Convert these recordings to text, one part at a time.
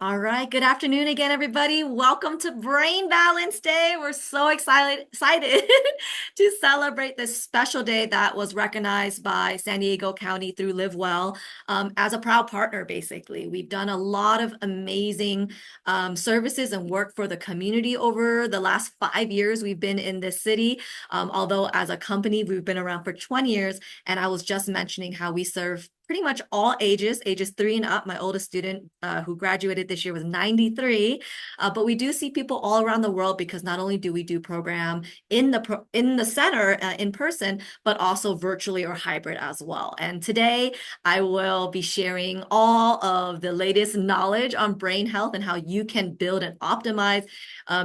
All right. Good afternoon again, everybody. Welcome to Brain Balance Day. We're so excited to celebrate this special day that was recognized by San Diego County through Live Well as a proud partner, basically. We've done a lot of amazing services and work for the community over the last 5 years we've been in this city. Although as a company, we've been around for 20 years. And I was just mentioning how we serve pretty much all ages 3 and up. My oldest student who graduated this year was 93. But we do see people all around the world because not only do we do program in the center in person, but also virtually or hybrid as well. And today I will be sharing all of the latest knowledge on brain health and how you can build and optimize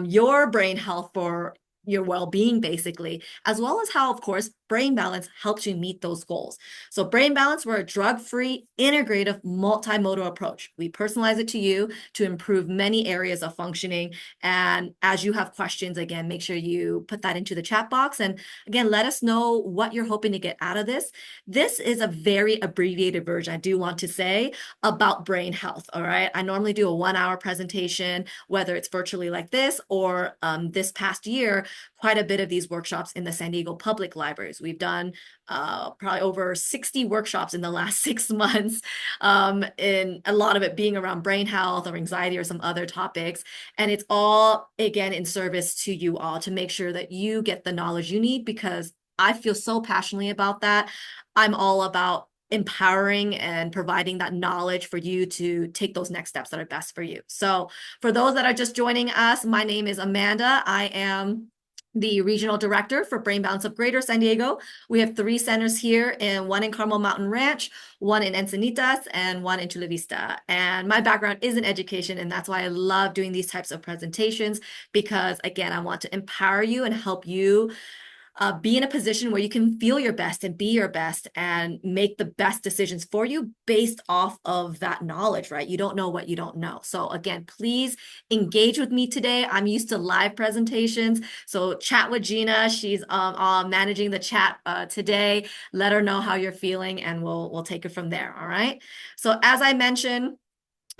your brain health for your well-being, basically, as well as how, of course, brain balance helps you meet those goals. So brain balance, we're a drug-free, integrative, multimodal approach. We personalize it to you to improve many areas of functioning. And as you have questions, again, make sure you put that into the chat box. And again, let us know what you're hoping to get out of this. This is a very abbreviated version, I do want to say, about brain health, all right? I normally do a 1-hour presentation, whether it's virtually like this or this past year, quite a bit of these workshops in the San Diego Public Libraries. We've done probably over 60 workshops in the last 6 months, in a lot of it being around brain health or anxiety or some other topics. And it's all, again, in service to you all to make sure that you get the knowledge you need, because I feel so passionately about that. I'm all about empowering and providing that knowledge for you to take those next steps that are best for you. So for those that are just joining us, my name is Amanda. I am the regional director for Brain Balance of Greater San Diego. We have 3 centers here, and one in Carmel Mountain Ranch, one in Encinitas, and one in Chula Vista. And my background is in education, and that's why I love doing these types of presentations, because again, I want to empower you and help you be in a position where you can feel your best and be your best and make the best decisions for you based off of that knowledge, right? You don't know what you don't know. So again, please engage with me today. I'm used to live presentations. So chat with Gina. She's managing the chat today. Let her know how you're feeling and we'll take it from there. All right. So as I mentioned,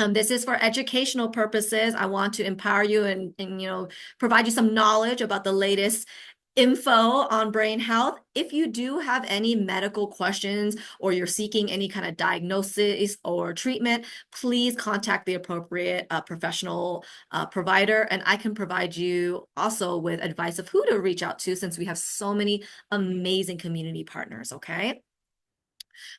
this is for educational purposes. I want to empower you and provide you some knowledge about the latest info on brain health. If you do have any medical questions or you're seeking any kind of diagnosis or treatment, please contact the appropriate professional provider. And I can provide you also with advice of who to reach out to, since we have so many amazing community partners, okay?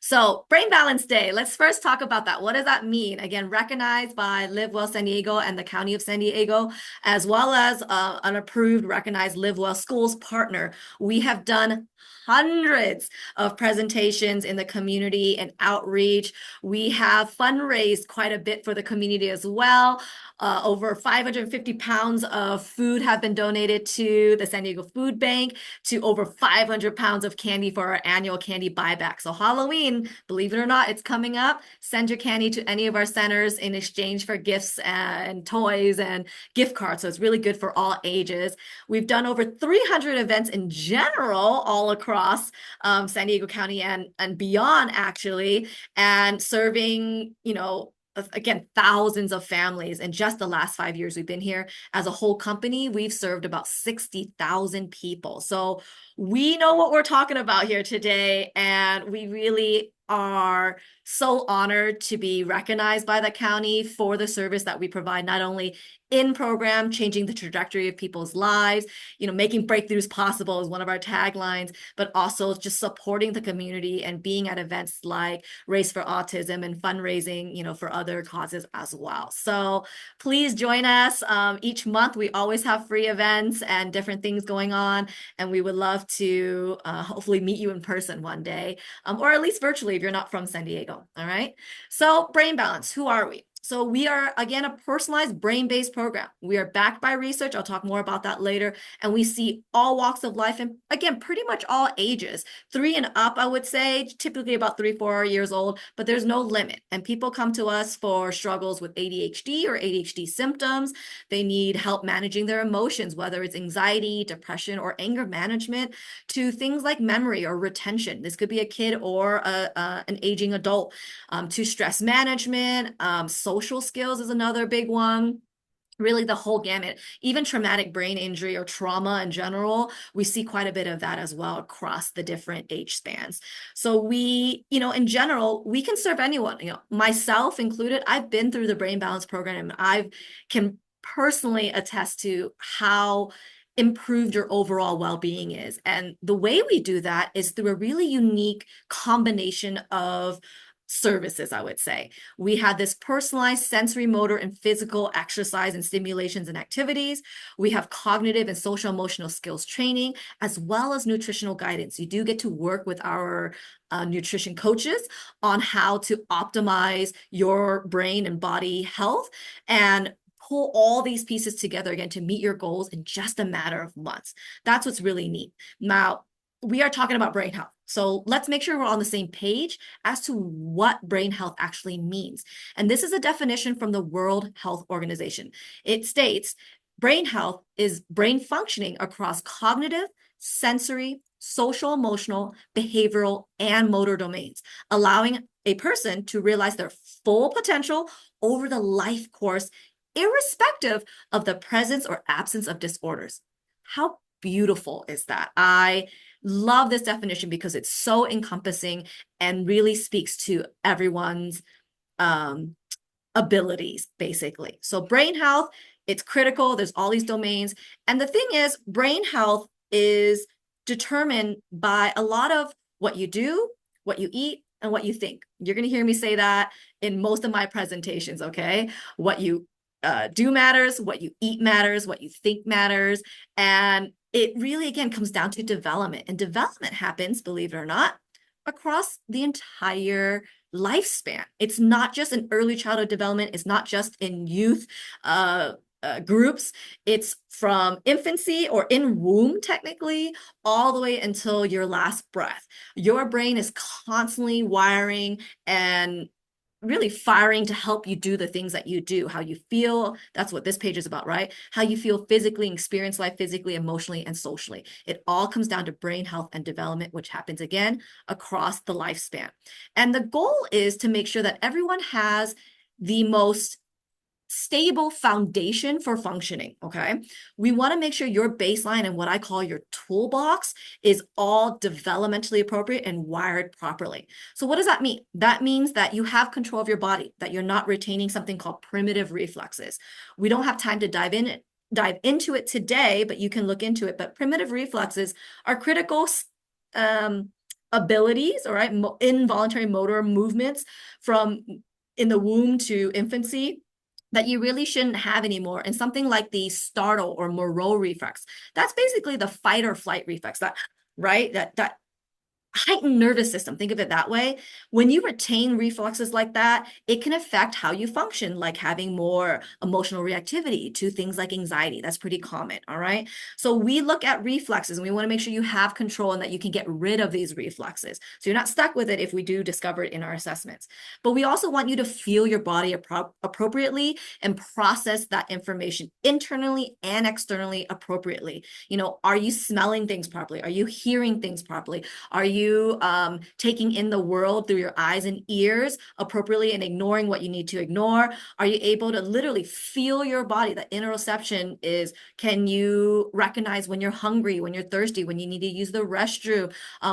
So Brain Balance Day, let's first talk about that. What does that mean? Again, recognized by Live Well San Diego and the County of San Diego, as well as an approved, recognized Live Well Schools partner. We have done hundreds of presentations in the community and outreach. We have fundraised quite a bit for the community as well. Over 550 pounds of food have been donated to the San Diego Food Bank, to over 500 pounds of candy for our annual candy buyback. So Halloween, believe it or not, it's coming up. Send your candy to any of our centers in exchange for gifts and toys and gift cards. So it's really good for all ages. We've done over 300 events in general all across San Diego County and beyond, actually, and serving, again, thousands of families. In just the last 5 years we've been here as a whole company, we've served about 60,000 people. So we know what we're talking about here today, and we really are so honored to be recognized by the county for the service that we provide, not only in program, changing the trajectory of people's lives, making breakthroughs possible is one of our taglines, but also just supporting the community and being at events like Race for Autism and fundraising, for other causes as well. So please join us. Each month, we always have free events and different things going on, and we would love to hopefully meet you in person one day, or at least virtually if you're not from San Diego. All right. So Brain Balance, who are we? So we are, again, a personalized brain-based program. We are backed by research. I'll talk more about that later. And we see all walks of life and, again, pretty much all ages. 3 and up, I would say, typically about 3, 4 years old, but there's no limit. And people come to us for struggles with ADHD or ADHD symptoms. They need help managing their emotions, whether it's anxiety, depression, or anger management, to things like memory or retention. This could be a kid or an aging adult, to stress management, social social skills is another big one. Really the whole gamut, even traumatic brain injury or trauma in general, we see quite a bit of that as well across the different age spans. So we, in general, we can serve anyone, myself included. I've been through the Brain Balance program and I can personally attest to how improved your overall well-being is. And the way we do that is through a really unique combination of services, I would say. We have this personalized sensory, motor, and physical exercise and stimulations and activities. We have cognitive and social emotional skills training, as well as nutritional guidance. You do get to work with our nutrition coaches on how to optimize your brain and body health and pull all these pieces together again to meet your goals in just a matter of months. That's what's really neat. Now, we are talking about brain health. So let's make sure we're on the same page as to what brain health actually means. And this is a definition from the World Health Organization. It states brain health is brain functioning across cognitive, sensory, social, emotional, behavioral, and motor domains, allowing a person to realize their full potential over the life course, irrespective of the presence or absence of disorders. How beautiful is that? I love this definition because it's so encompassing and really speaks to everyone's abilities, basically. So brain health, it's critical. There's all these domains. And the thing is, brain health is determined by a lot of what you do, what you eat, and what you think. You're going to hear me say that in most of my presentations, okay? What you do matters, what you eat matters, what you think matters. And it really, again, comes down to development. And development happens, believe it or not, across the entire lifespan. It's not just in early childhood development. It's not just in youth groups. It's from infancy or in womb, technically, all the way until your last breath. Your brain is constantly wiring and really firing to help you do the things that you do, how you feel. That's what this page is about, right? How you feel physically, experience life physically, emotionally, and socially. It all comes down to brain health and development, which happens again across the lifespan. And the goal is to make sure that everyone has the most stable foundation for functioning, okay? We want to make sure your baseline and what I call your toolbox is all developmentally appropriate and wired properly. So what does that mean? That means that you have control of your body, that you're not retaining something called primitive reflexes. We don't have time to dive into it today, but you can look into it. But primitive reflexes are critical abilities, all right, involuntary motor movements from in the womb to infancy that you really shouldn't have anymore. And something like the startle or Moreau reflex, that's basically the fight or flight reflex, that, right? That heightened nervous system, think of it that way. When you retain reflexes like that, it can affect how you function, like having more emotional reactivity to things like anxiety. That's pretty common, all right? So we look at reflexes and we want to make sure you have control and that you can get rid of these reflexes. So you're not stuck with it if we do discover it in our assessments. But we also want you to feel your body appropriately and process that information internally and externally appropriately. Are you smelling things properly? Are you hearing things properly? Are you taking in the world through your eyes and ears appropriately and ignoring what you need to ignore? Are you able to literally feel your body? That interoception is, can you recognize when you're hungry, when you're thirsty, when you need to use the restroom,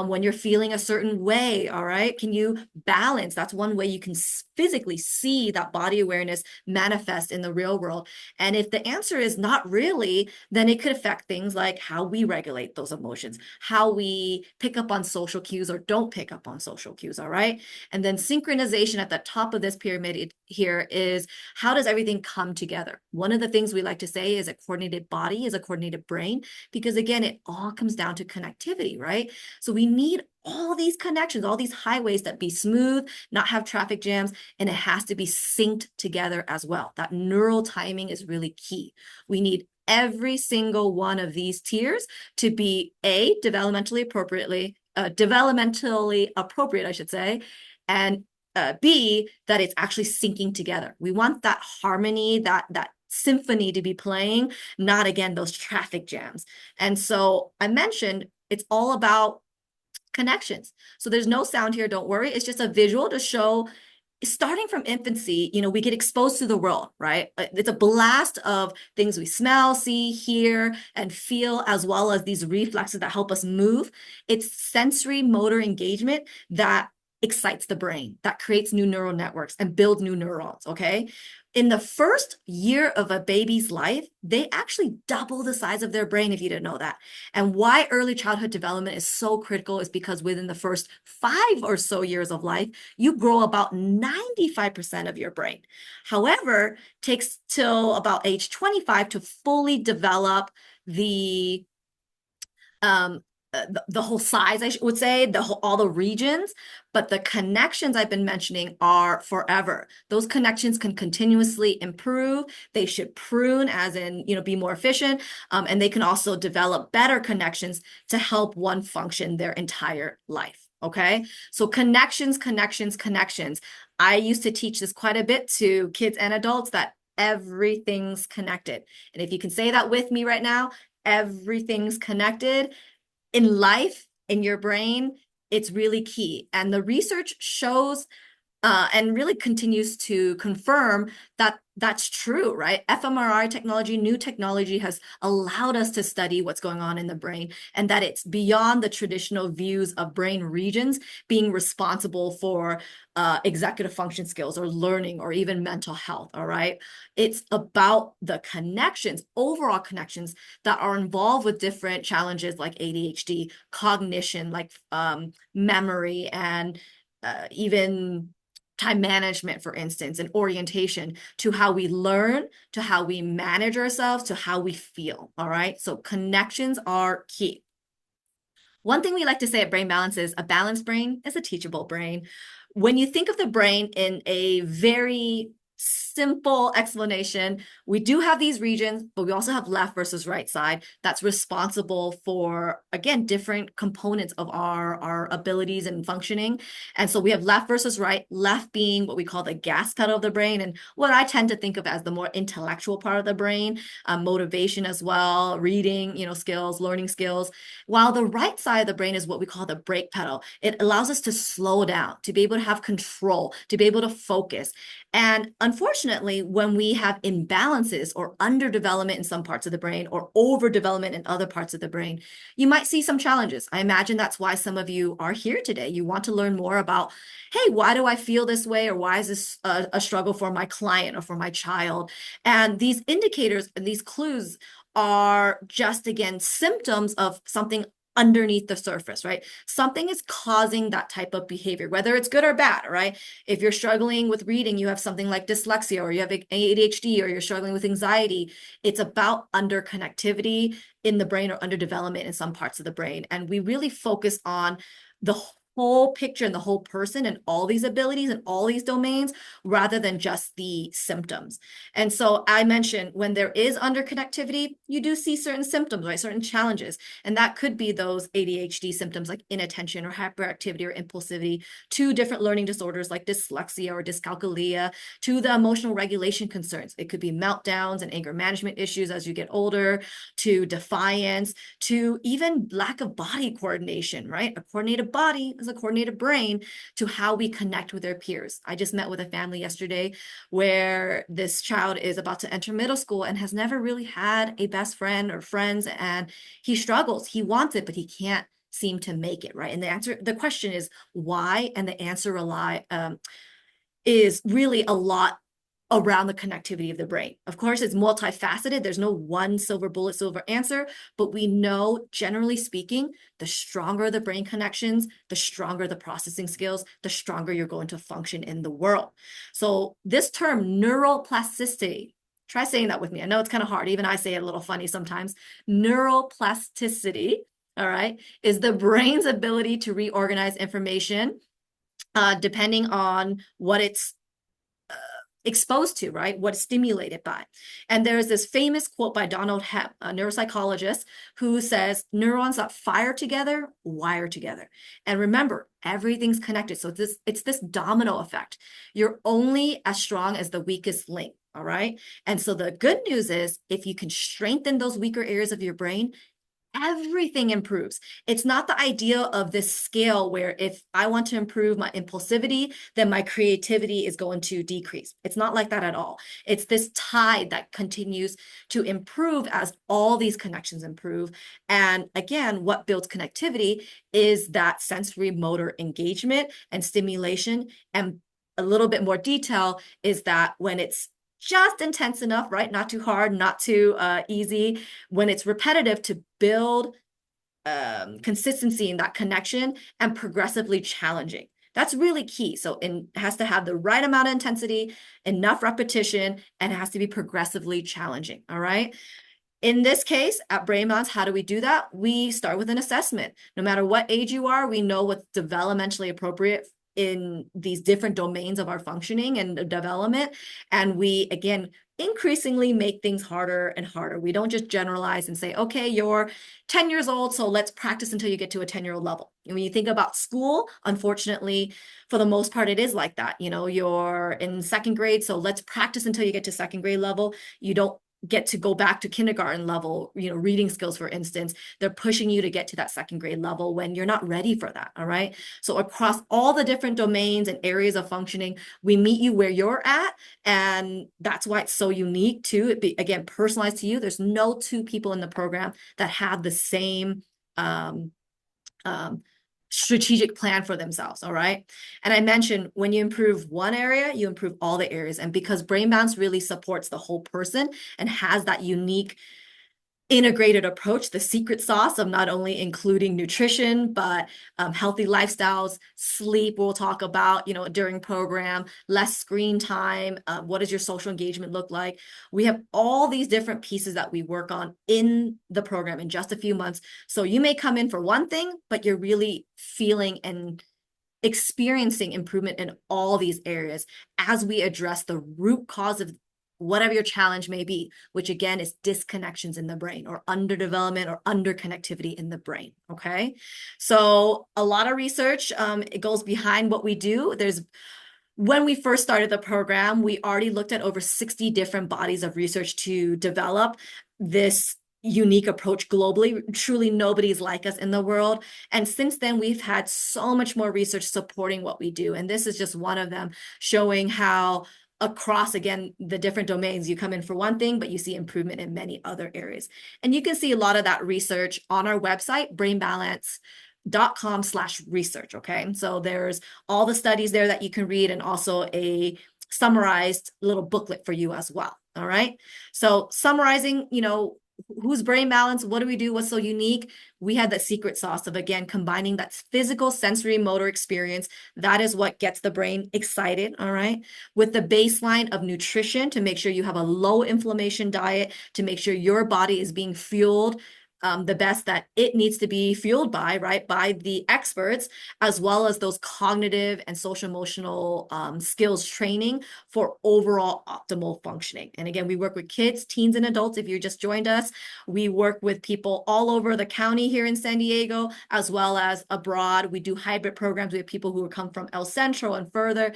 when you're feeling a certain way, all right? Can you balance? That's one way you can physically see that body awareness manifest in the real world. And if the answer is not really, then it could affect things like how we regulate those emotions, how we pick up on social cues or don't pick up on social cues, all right? And then synchronization at the top of this pyramid here is, how does everything come together? One of the things we like to say is a coordinated body is a coordinated brain, because again, it all comes down to connectivity, right? So we need all these connections, all these highways that be smooth, not have traffic jams, and it has to be synced together as well. That neural timing is really key. We need every single one of these tiers to be developmentally appropriate, I should say, and B, that it's actually syncing together. We want that harmony, that symphony to be playing, not again those traffic jams. And so I mentioned it's all about connections. So there's no sound here, don't worry. It's just a visual to show starting from infancy, we get exposed to the world, right? It's a blast of things we smell, see, hear, and feel, as well as these reflexes that help us move. It's sensory motor engagement that excites the brain, that creates new neural networks and builds new neurons, okay? In the first year of a baby's life, they actually double the size of their brain, if you didn't know that. And why early childhood development is so critical is because within the first 5 or so years of life, you grow about 95% of your brain. However, it takes till about age 25 to fully develop the um the whole size, I would say, all the regions, but the connections I've been mentioning are forever. Those connections can continuously improve. They should prune, as in, be more efficient, and they can also develop better connections to help one function their entire life. Okay, so connections, connections, connections. I used to teach this quite a bit to kids and adults, that everything's connected. And if you can say that with me right now, everything's connected in life, in your brain, it's really key. And the research shows and really continues to confirm that that's true, right? fMRI technology, new technology, has allowed us to study what's going on in the brain, and that it's beyond the traditional views of brain regions being responsible for executive function skills or learning or even mental health, all right? It's about the connections, overall connections that are involved with different challenges like ADHD, cognition, like memory, and even time management, for instance, and orientation, to how we learn, to how we manage ourselves, to how we feel. All right. So connections are key. One thing we like to say at Brain Balance is a balanced brain is a teachable brain. When you think of the brain in a very simple explanation, we do have these regions, but we also have left versus right side that's responsible for, again, different components of our abilities and functioning. And so we have left versus right, left being what we call the gas pedal of the brain, and what I tend to think of as the more intellectual part of the brain, motivation as well, reading, skills, learning skills, while the right side of the brain is what we call the brake pedal. It allows us to slow down, to be able to have control, to be able to focus. And unfortunately, when we have imbalances or underdevelopment in some parts of the brain or overdevelopment in other parts of the brain, you might see some challenges. I imagine that's why some of you are here today. You want to learn more about, hey, why do I feel this way? Or why is this a struggle for my client or for my child? And these indicators and these clues are just, again, symptoms of something underneath the surface, right? Something is causing that type of behavior, whether it's good or bad, right? If you're struggling with reading, you have something like dyslexia, or you have ADHD, or you're struggling with anxiety, it's about underconnectivity in the brain or underdevelopment in some parts of the brain. And we really focus on the whole picture and the whole person and all these abilities and all these domains, rather than just the symptoms. And so I mentioned, when there is underconnectivity, you do see certain symptoms, right? Certain challenges. And that could be those ADHD symptoms like inattention or hyperactivity or impulsivity, to different learning disorders like dyslexia or dyscalculia, to the emotional regulation concerns. It could be meltdowns and anger management issues as you get older, to defiance, to even lack of body coordination, right? A coordinated body is a coordinated brain, to how we connect with our peers. I just met with a family yesterday where this child is about to enter middle school and has never really had a best friend or friends, and he struggles. He wants it, but he can't seem to make it, right? And the question is why, and the answer is really a lot around the connectivity of the brain. Of course, it's multifaceted. There's no one silver bullet, silver answer, but we know, generally speaking, the stronger the brain connections, the stronger the processing skills, the stronger you're going to function in the world. So this term, neuroplasticity, try saying that with me. I know it's kind of hard. Even I say it a little funny sometimes. Neuroplasticity, all right, is the brain's ability to reorganize information depending on what it's exposed to, right? What it's stimulated by. And there's this famous quote by Donald Hebb, a neuropsychologist, who says, neurons that fire together, wire together. And remember, everything's connected. So it's this domino effect. You're only as strong as the weakest link, all right? And so the good news is, if you can strengthen those weaker areas of your brain, everything improves. It's not the idea of this scale where if I want to improve my impulsivity, then my creativity is going to decrease. It's not like that at all. It's this tide that continues to improve as all these connections improve. And again, what builds connectivity is that sensory motor engagement and stimulation. And a little bit more detail is that when it's just intense enough, right? Not too hard, not too easy. When it's repetitive, to build consistency in that connection and progressively challenging. That's really key. So it has to have the right amount of intensity, enough repetition, and it has to be progressively challenging. All right. In this case, at Brain Balance, how do we do that? We start with an assessment. No matter what age you are, we know what's developmentally appropriate in these different domains of our functioning and development. And we, again, increasingly make things harder and harder. We don't just generalize and say, okay, you're 10 years old, so let's practice until you get to a 10-year-old level. And when you think about school, unfortunately, for the most part, it is like that. You know, you're in second grade, so let's practice until you get to second grade level. You don't get to go back to kindergarten level, you know, reading skills, for instance. They're pushing you to get to that second grade level when you're not ready for that. All right. So across all the different domains and areas of functioning, we meet you where you're at. And that's why it's so unique too. Again, personalized to you. There's no two people in the program that have the same um, strategic plan for themselves. All right. And I mentioned when you improve one area, you improve all the areas. And because Brain Balance really supports the whole person and has that unique integrated approach, the secret sauce of not only including nutrition, but healthy lifestyles, sleep, we'll talk about, you know, during program, less screen time, what does your social engagement look like? We have all these different pieces that we work on in the program in just a few months. So you may come in for one thing, but you're really feeling and experiencing improvement in all these areas as we address the root cause of whatever your challenge may be, which again is disconnections in the brain or underdevelopment or underconnectivity in the brain. Okay. So a lot of research, it goes behind what we do. When we first started the program, we already looked at over 60 different bodies of research to develop this unique approach globally. Truly nobody's like us in the world. And since then, we've had so much more research supporting what we do. And this is just one of them, showing how across, again, the different domains, you come in for one thing, but you see improvement in many other areas. And you can see a lot of that research on our website, brainbalance.com/research. Okay. So there's all the studies there that you can read and also a summarized little booklet for you as well. All right. So summarizing, you know, who's Brain Balance? What do we do? What's so unique? We had that secret sauce of, again, combining that physical sensory motor experience. That is what gets the brain excited. All right. With the baseline of nutrition to make sure you have a low inflammation diet, to make sure your body is being fueled the best that it needs to be fueled by, right, by the experts, as well as those cognitive and social emotional skills training for overall optimal functioning. And again, we work with kids, teens, and adults. If you just joined us, we work with people all over the county here in San Diego, as well as abroad. We do hybrid programs. We have people who come from El Centro and further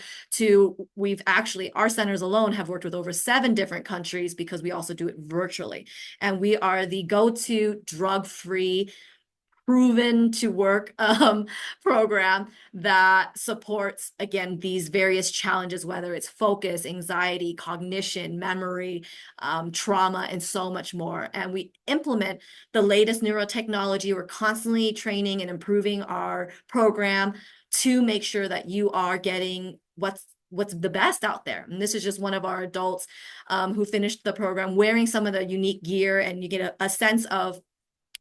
we've actually, our centers alone have worked with over 7 different countries because we also do it virtually. And we are the go-to drug-free, proven to work program that supports, again, these various challenges, whether it's focus, anxiety, cognition, memory, trauma, and so much more. And we implement the latest neurotechnology. We're constantly training and improving our program to make sure that you are getting what's the best out there. And this is just one of our adults who finished the program wearing some of the unique gear, and you get a sense of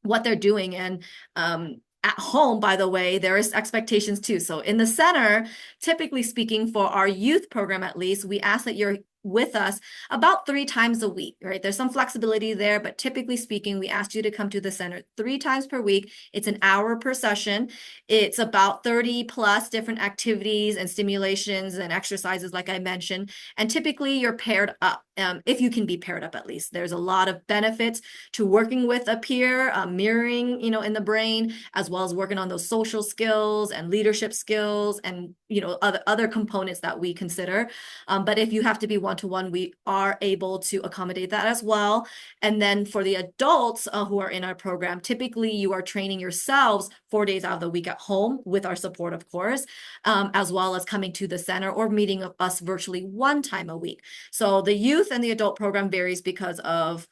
what they're doing. And at home, by the way, there is expectations too. So in the center, typically speaking, for our youth program, at least, we ask that you're with us about 3 times a week, right? There's some flexibility there, but typically speaking, we ask you to come to the center 3 times per week. It's an hour per session. It's about 30 plus different activities and stimulations and exercises, like I mentioned. And typically you're paired up, if you can be paired up at least. There's a lot of benefits to working with a peer, mirroring, you know, in the brain, as well as working on those social skills and leadership skills and, you know, other components that we consider. But if you have to be one-to-one, we are able to accommodate that as well. And then for the adults who are in our program, typically you are training yourselves 4 days out of the week at home with our support, of course, as well as coming to the center or meeting us virtually one time a week. So the youth and the adult program varies because of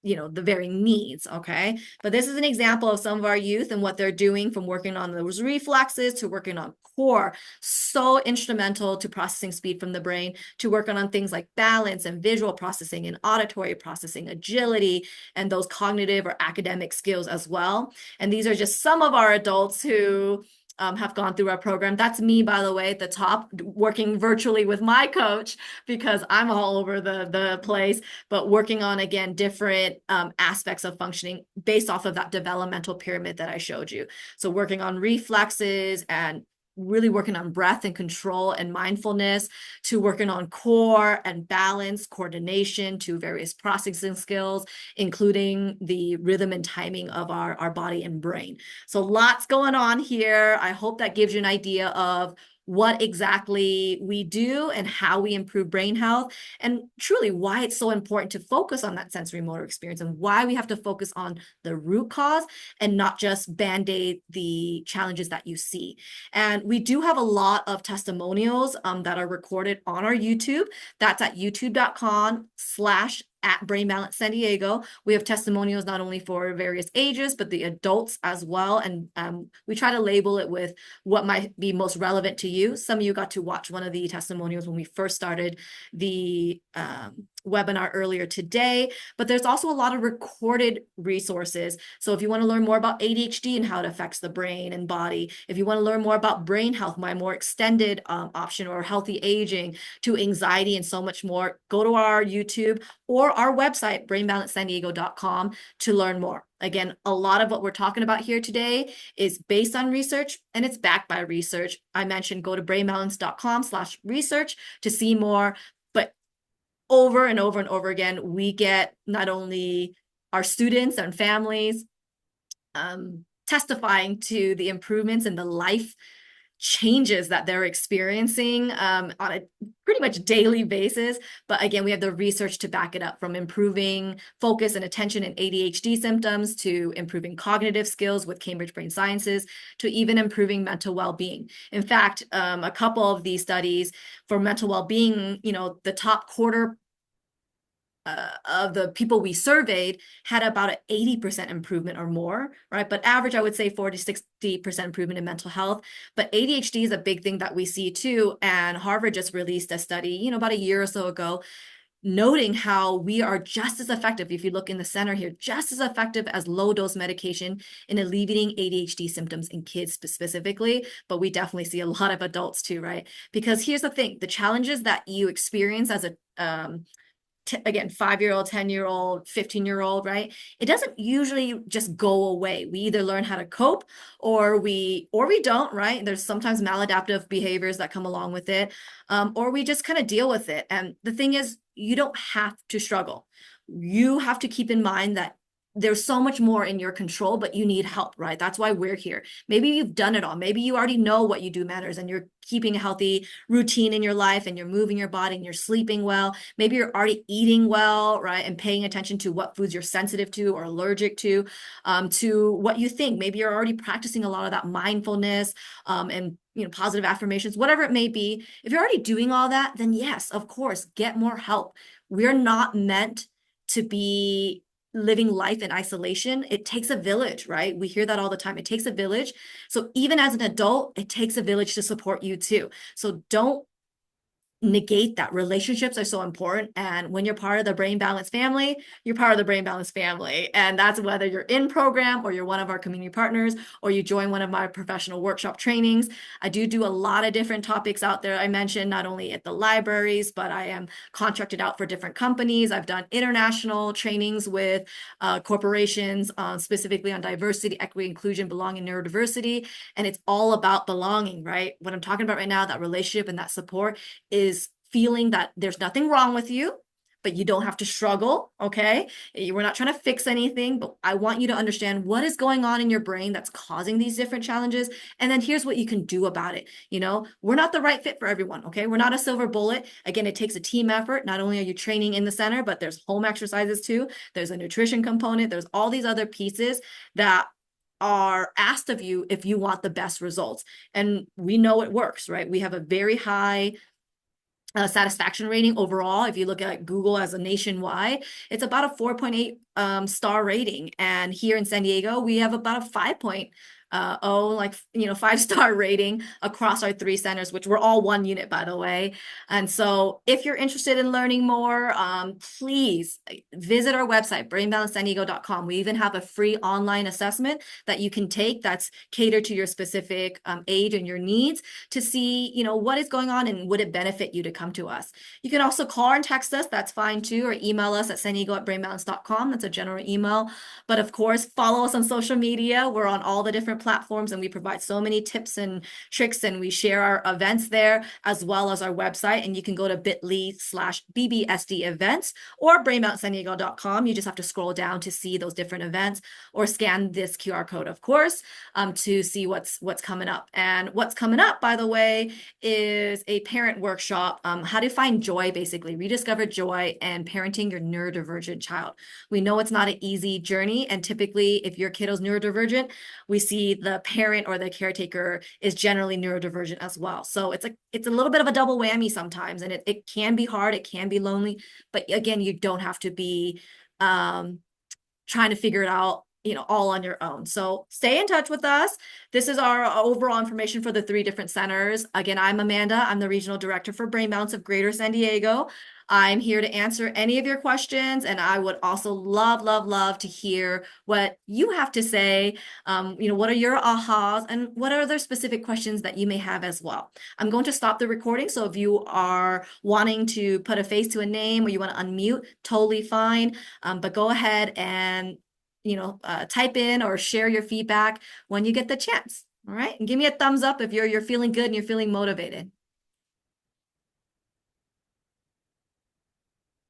the varying needs, okay? But this is an example of some of our youth and what they're doing, from working on those reflexes to working on core, so instrumental to processing speed from the brain, to working on things like balance and visual processing and auditory processing, agility, and those cognitive or academic skills as well. And these are just some of our adults who have gone through our program. That's me, by the way, at the top, working virtually with my coach because I'm all over the place, but working on, again, different aspects of functioning based off of that developmental pyramid that I showed you. So working on reflexes and really working on breath and control and mindfulness, to working on core and balance, coordination, to various processing skills, including the rhythm and timing of our body and brain. So lots going on here. I hope that gives you an idea of what exactly we do and how we improve brain health, and truly why it's so important to focus on that sensory motor experience, and why we have to focus on the root cause and not just band-aid the challenges that you see. And we do have a lot of testimonials that are recorded on our YouTube. That's at youtube.com/@ Brain Balance San Diego. We have testimonials not only for various ages, but the adults as well. And we try to label it with what might be most relevant to you. Some of you got to watch one of the testimonials when we first started the webinar earlier today, but there's also a lot of recorded resources. So if you want to learn more about ADHD and how it affects the brain and body, if you want to learn more about brain health, my more extended option, or healthy aging, to anxiety and so much more, go to our YouTube or our website, brainbalancesandiego.com, to learn more. Again, a lot of what we're talking about here today is based on research, and it's backed by research. I mentioned go to brainbalance.com/research to see more. But over and over and over again, we get not only our students and families testifying to the improvements in the life changes that they're experiencing on a pretty much daily basis. But again, we have the research to back it up, from improving focus and attention in ADHD symptoms, to improving cognitive skills with Cambridge Brain Sciences, to even improving mental well-being. In fact, a couple of these studies for mental well-being, the top quarter of the people we surveyed had about an 80% improvement or more, right? But average, I would say 40 to 60% improvement in mental health. But ADHD is a big thing that we see too. And Harvard just released a study, about a year or so ago, noting how we are just as effective, if you look in the center here, just as effective as low dose medication in alleviating ADHD symptoms in kids specifically. But we definitely see a lot of adults too, right? Because here's the thing, the challenges that you experience as a again, 5-year-old, 10-year-old, 15-year-old, right? It doesn't usually just go away. We either learn how to cope or we don't, right? There's sometimes maladaptive behaviors that come along with it, or we just kind of deal with it. And the thing is, you don't have to struggle. You have to keep in mind that there's so much more in your control, but you need help, right? That's why we're here. Maybe you've done it all. Maybe you already know what you do matters, and you're keeping a healthy routine in your life, and you're moving your body, and you're sleeping well. Maybe you're already eating well, right? And paying attention to what foods you're sensitive to or allergic to what you think. Maybe you're already practicing a lot of that mindfulness and positive affirmations, whatever it may be. If you're already doing all that, then yes, of course, get more help. We're not meant to be living life in isolation. It takes a village, right? We hear that all the time. It takes a village. So even as an adult, it takes a village to support you too. So don't negate that. Relationships are so important. And when you're part of the Brain Balance family, you're part of the Brain Balance family. And that's whether you're in program or you're one of our community partners or you join one of my professional workshop trainings. I do a lot of different topics out there. I mentioned not only at the libraries, but I am contracted out for different companies. I've done international trainings with corporations, specifically on diversity, equity, inclusion, belonging, neurodiversity. And it's all about belonging, right? What I'm talking about right now, that relationship and that support, is feeling that there's nothing wrong with you, but you don't have to struggle, okay? We're not trying to fix anything, but I want you to understand what is going on in your brain that's causing these different challenges. And then here's what you can do about it. We're not the right fit for everyone, okay? We're not a silver bullet. Again, it takes a team effort. Not only are you training in the center, but there's home exercises too. There's a nutrition component. There's all these other pieces that are asked of you if you want the best results. And we know it works, right? We have a very high satisfaction rating overall. If you look at Google as a nationwide, it's about a 4.8 star rating. And here in San Diego, we have about a 5.0, like, 5-star rating across our three centers, which we're all one unit, by the way. And so if you're interested in learning more, please visit our website, brainbalancesandiego.com. We even have a free online assessment that you can take that's catered to your specific age and your needs to see, what is going on and would it benefit you to come to us. You can also call and text us. That's fine too, or email us at sandiego@brainbalance.com. That's a general email. But of course, follow us on social media. We're on all the different platforms and we provide so many tips and tricks, and we share our events there as well as our website. And you can go to bit.ly/BBSD events or brainbalancesandiego.com. You just have to scroll down to see those different events or scan this QR code, of course, to see what's coming up. And what's coming up, by the way, is a parent workshop, how to find joy, basically, rediscover joy and parenting your neurodivergent child. We know it's not an easy journey. And typically, if your kiddo's neurodivergent, we see the parent or the caretaker is generally neurodivergent as well. So it's a little bit of a double whammy sometimes. And it can be hard. It can be lonely. But again, you don't have to be trying to figure it out all on your own. So stay in touch with us. This is our overall information for the three different centers. Again, I'm Amanda. I'm the regional director for Brain Balance of Greater San Diego. I'm here to answer any of your questions, and I would also love, love, love to hear what you have to say. What are your ahas, and what are other specific questions that you may have as well. I'm going to stop the recording, so if you are wanting to put a face to a name or you want to unmute, totally fine. But go ahead and type in or share your feedback when you get the chance. All right. And give me a thumbs up if you're feeling good and you're feeling motivated.